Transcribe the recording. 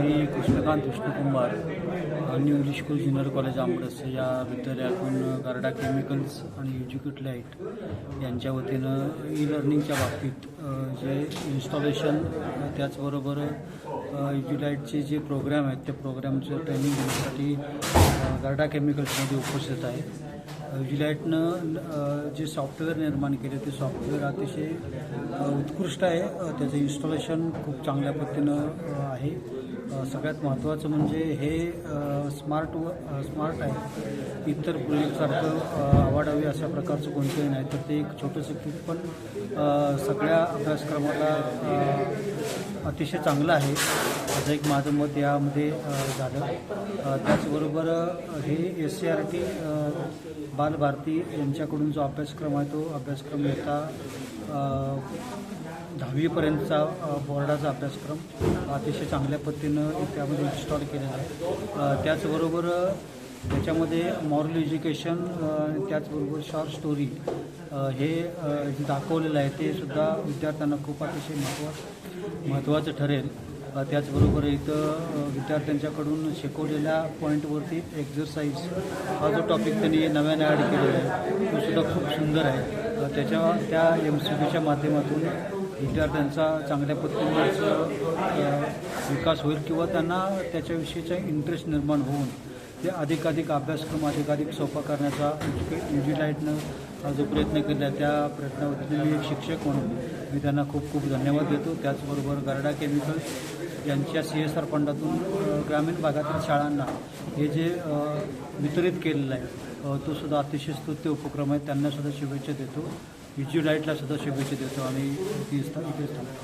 मी Krishnakant Vishnukumar new English school junior college Ambadas या विद्यालयातून Garda chemicals आणि एज्युकेट लाईट यांच्या वतीनं ई लर्निंगच्या बाबतीत जे इन्स्टॉलेशन त्याचबरोबर एज्युलाईटचे जे प्रोग्राम आहेत त्या प्रोग्रामचं ट्रेनिंग घेण्यासाठी गारडा केमिकल्समध्ये उपस्थित आहे. एज्युलाईटनं जे सॉफ्टवेअर निर्माण केले ते सॉफ्टवेअर अतिशय उत्कृष्ट आहे. त्याचं इन्स्टॉलेशन खूप चांगल्या पद्धतीनं आहे. सगळ्यात महत्त्वाचं म्हणजे हे स्मार्ट आहे. इतर प्रोजेक्टसारखं आवाडावे अशा प्रकारचं कोणतंही नाही, तर ते एक छोटंसं किट पण सगळ्या अभ्यासक्रमाला अतिशय चांगलं आहे असं एक माझं मत यामध्ये झालं. त्याचबरोबर हे SCRT बालभारती यांच्याकडून जो अभ्यासक्रम आहे तो अभ्यासक्रम येता 10वीपर्यंतचा बोर्डाचा अभ्यासक्रम अतिशय चांगल्या पद्धतीनं त्यामध्ये इन्स्टॉल केलेला आहे. त्याचबरोबर त्याच्यामध्ये मॉरल एज्युकेशन त्याचबरोबर शॉर्ट स्टोरी हे जे दाखवलेलं आहे ते सुद्धा विद्यार्थ्यांना खूप अतिशय महत्त्वाचं ठरेल. त्याचबरोबर इथं विद्यार्थ्यांच्याकडून शिकवलेल्या पॉईंटवरती एक्झरसाईज हा जो टॉपिक त्यांनी नव्याने ॲड केलेला आहे तो सुद्धा खूप सुंदर आहे. त्या MCQच्या माध्यमातून विद्यार्थ्यांचा चांगल्या पद्धतीने विकास होईल किंवा त्यांना त्याच्याविषयीचा इंटरेस्ट निर्माण होऊन ते अधिकाधिक अभ्यासक्रम अधिकाधिक सोपा करण्याचा एज्युलाईटनं जो प्रयत्न केला त्या प्रयत्नावरती मी एक शिक्षक म्हणून मी त्यांना खूप खूप धन्यवाद देतो. त्याचबरोबर गारडा केमिकल्स यांच्या CSR फंडातून ग्रामीण भागातील शाळांना हे जे वितरित केलेलं आहे तो सुद्धा अतिशय स्तुत्य उपक्रम आहे. त्यांनासुद्धा शुभेच्छा देतो. एज्युलाईटला सुद्धा शुभेच्छा देतो आणि इथेच थांबतो.